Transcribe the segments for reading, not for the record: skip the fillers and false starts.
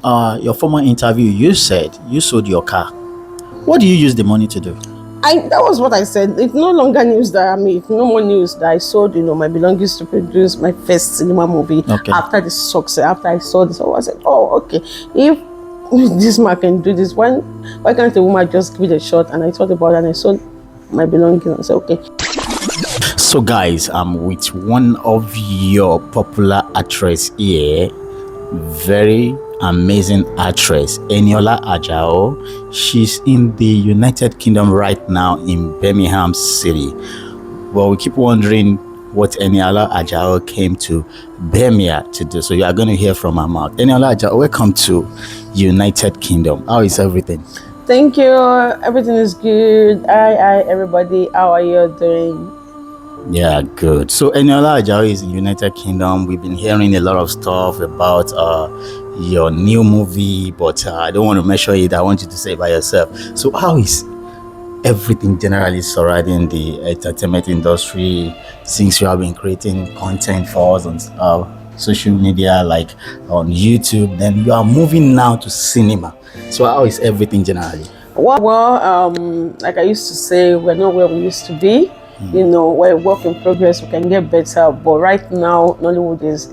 your former interview, you said you sold your car. What do you use the money to do? That was what I said. It's no longer news that I made. No more news that I sold, my belongings to produce my first cinema movie. Okay. After the success, after I saw this, I said, oh, okay. If this man can do this, why can't a woman just give it a shot? And I thought about it and I sold my belongings and I said, okay. So guys, I'm with one of your popular actress here, very amazing actress, Eniola Ajao. She's in the United Kingdom right now in Birmingham City. Well, we keep wondering what Eniola Ajao came to Birmingham to do. So you are going to hear from her mouth. Eniola Ajao, welcome to United Kingdom. How is everything? Thank you. Everything is good. Hi, everybody. How are you doing? Yeah, good. So Eniola Ajao is in United Kingdom. We've been hearing a lot of stuff about your new movie, but I don't want to measure it. I want you to say it by yourself. So how is everything generally surrounding the entertainment industry since you have been creating content for us on social media, like on YouTube? Then you are moving now to cinema. So how is everything generally? Well, like I used to say, we're not where we used to be. We're a work in progress. We can get better, but right now Nollywood is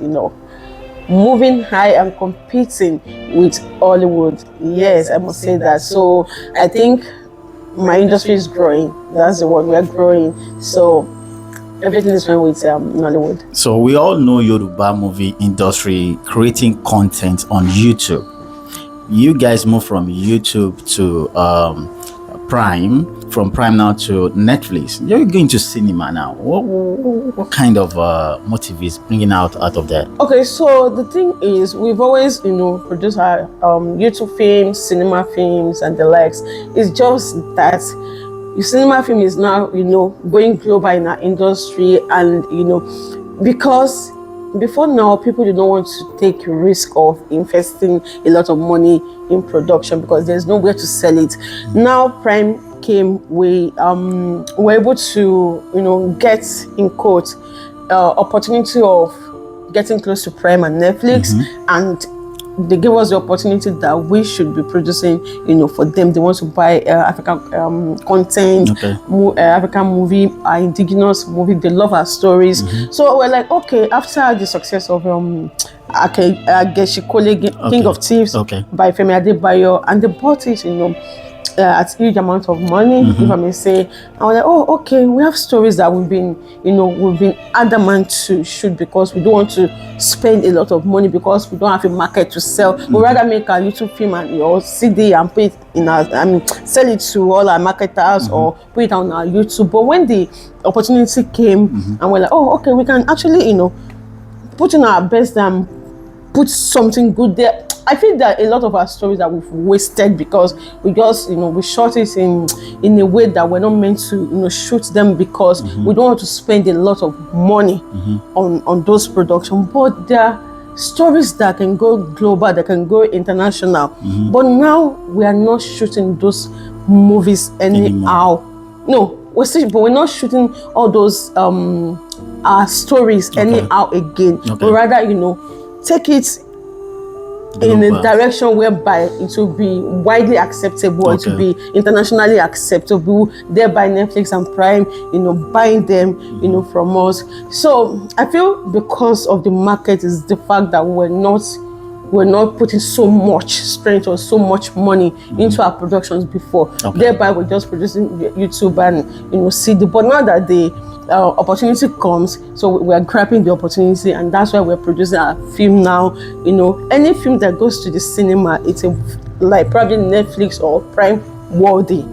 moving high and competing with Hollywood. Yes, I must say that. So I think my industry is growing. That's the word. We are growing. So everything is fine with Nollywood. So we all know Yoruba movie industry creating content on YouTube. You guys move from YouTube to Prime, from Prime now to Netflix. You're going to cinema now. What kind of motive is bringing out of that? Okay, so the thing is, we've always produced our YouTube films, cinema films, and the likes. It's just that the cinema film is now going global in our industry, and because before now people do not want to take a risk of investing a lot of money in production because there's nowhere to sell it. Now Prime came, we were able to get, in quote, opportunity of getting close to Prime and Netflix, and they gave us the opportunity that we should be producing for them. They want to buy African content, African movie, indigenous movie. They love our stories. So we're like, okay, after the success of Ageshikole, King of Thieves by Femi Adebayo, and they bought it at huge amount of money, if I may say. I was like, oh, okay, we have stories that we've been adamant to shoot because we don't want to spend a lot of money because we don't have a market to sell. We'd rather make a YouTube film and your CD and put it in our, sell it to all our marketers or put it on our YouTube. But when the opportunity came and we're like, oh, okay, we can actually, put in our best and put something good there. I feel that a lot of our stories that we've wasted because we just, we shot it in a way that we're not meant to, shoot them because we don't want to spend a lot of money on those productions. But there are stories that can go global, that can go international. But now we are not shooting those movies anyhow. No, we're not shooting all those our stories anyhow again. But rather, take it in a direction whereby it will be widely acceptable, it will be internationally acceptable, thereby Netflix and Prime, buying them, from us. So I feel because of the market is the fact that we're not putting so much strength or so much money into our productions before. Thereby we're just producing YouTube and CD. But now that the opportunity comes, so we're grabbing the opportunity, and that's why we're producing our film now. Any film that goes to the cinema, it's like probably Netflix or Prime worthy.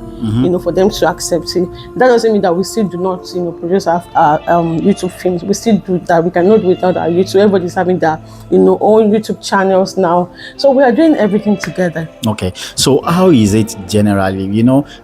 For them to accept it. That doesn't mean that we still do not, produce our YouTube films. We still do that. We cannot do without our YouTube. Everybody's having their, own YouTube channels now. So we are doing everything together. Okay. So how is it generally?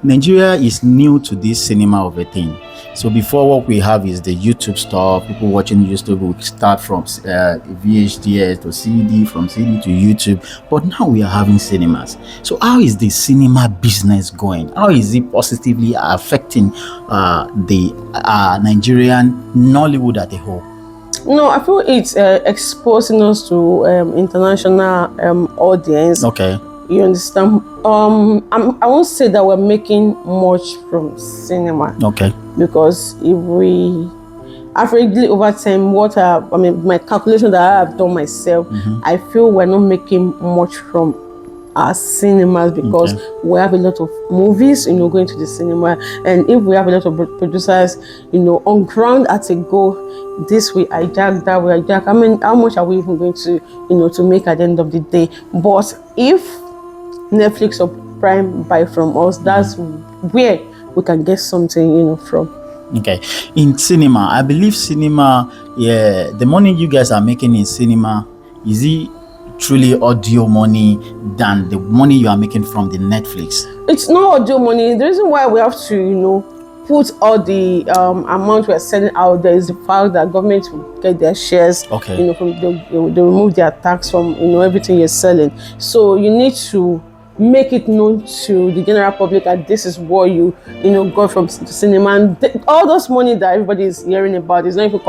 Nigeria is new to this cinema of a thing. So before, what we have is the YouTube stuff. People watching YouTube will start from VHDS to CD, from CD to YouTube. But now we are having cinemas. So how is the cinema business going? How is it positively affecting the Nigerian Nollywood as a whole? No, I feel it's exposing us to international audience. Okay. You understand? I won't say that we're making much from cinema. Okay. Because if we averagely over time, my calculation that I have done myself, I feel we're not making much from our cinemas because we have a lot of movies, going to the cinema, and if we have a lot of producers, on ground at a go, this we hijack, that we hijack. I mean, how much are we even going to, to make at the end of the day? But if Netflix or Prime buy from us, that's where we can get something, from. Okay. In cinema, I believe cinema, the money you guys are making in cinema, is it truly audio money than the money you are making from the Netflix? It's not audio money. The reason why we have to, put all the amount we're selling out there is the fact that government will get their shares. Okay. From they remove their tax from everything you're selling. So you need to make it known to the general public that this is what you got from the cinema, and all those money that everybody is hearing about is not even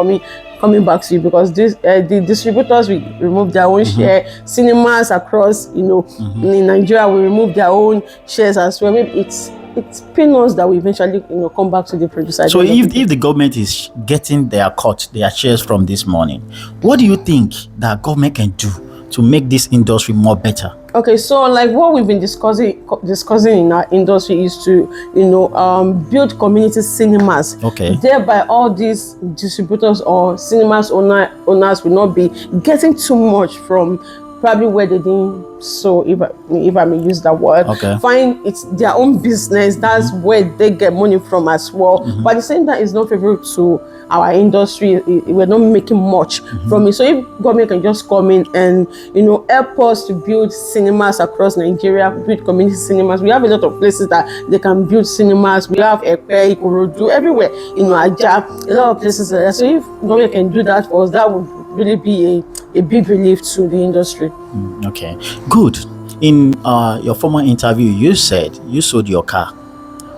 coming back to you, because the distributors will remove their own share. Cinemas across in Nigeria will remove their own shares as well. Maybe it's peanuts that will eventually come back to the producer. So if the government is getting their shares from this money, what do you think that government can do to make this industry more better? Okay, so like what we've been discussing in our industry is to build community cinemas. Okay. Thereby all these distributors or cinemas owners will not be getting too much from probably where they didn't. So if I may use that word, fine, it's their own business. That's where they get money from as well. But at the same time, it's not favorable to our industry. We're not making much from it. So if government can just come in and help us to build cinemas across Nigeria, build community cinemas. We have a lot of places that they can build cinemas. We have Epe, Ikorodu, everywhere. Ajah, a lot of places there. So if government can do that for us, that would really be a big relief to the industry. Okay, good. In your former interview, you said you sold your car.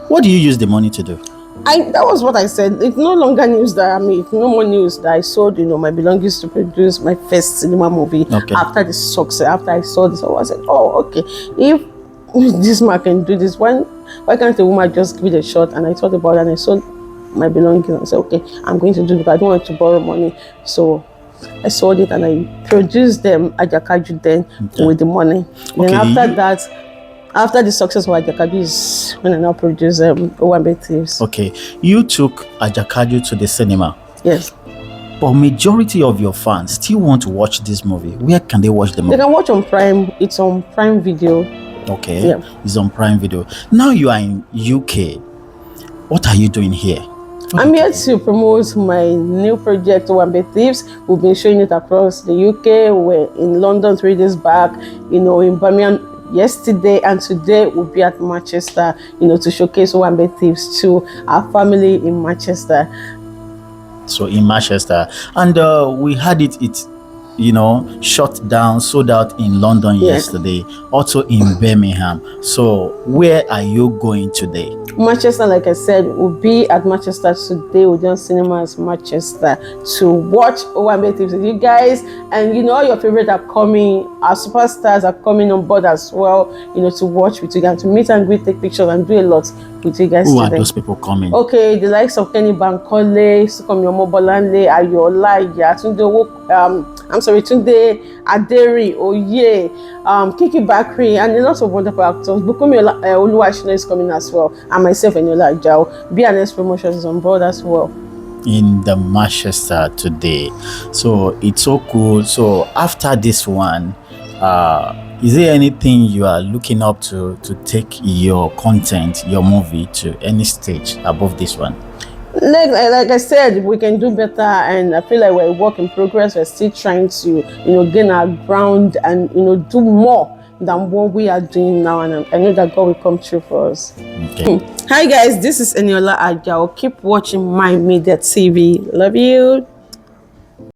What do you use the money to do? That was what I said. It's no longer news that it's no more news that I sold, my belongings to produce my first cinema movie. After the success, after I saw this, I said, oh, okay, if this man can do this, why can't a woman just give it a shot? And I thought about it and I sold my belongings and I said, okay, I'm going to do it because I don't want to borrow money. So I sold it and I produced them Ajakaju then with the money. Then after that, after the success of Ajakaju is when I now produce Owambe Thieves. Okay, you took Ajakaju to the cinema. Yes. But majority of your fans still want to watch this movie. Where can they watch the movie? They can watch on Prime. It's on Prime Video. Okay. Yeah. It's on Prime Video. Now you are in UK. What are you doing here? I'm here to promote my new project, Owambe Thieves. We've been showing it across the UK. We're in London 3 days back, in Birmingham yesterday, and today we'll be at Manchester, to showcase Owambe Thieves to our family in Manchester. So in Manchester, and we had it shut down, sold out in London yesterday, also in Birmingham. So where are you going today? Manchester, like I said, will be at Manchester today. We're doing cinemas Manchester to watch Owambe Thieves with you guys, and all your favorites are coming. Our superstars are coming on board as well, to watch with you guys, to meet and greet, take pictures, and do a lot with you guys. Who are those people coming? Okay, the likes of Kenny Bankole, Sukomi Omobolande, Eniola Ajao, Tunde Aderi, Oye, Kiki Bakri, and a lot of wonderful actors. Bukumi Oluwashina is coming as well, and myself, Eniola Ajao. BNS Promotions is on board as well. In the Manchester today. So it's so cool. So after this one, is there anything you are looking up to take your content, your movie to any stage above this one? Like I said, we can do better, and I feel like we're a work in progress. We're still trying to, gain our ground and, do more than what we are doing now, and I know that God will come true for us. Okay. Hi guys, this is Eniola Ajao. Keep watching My Media TV. Love you.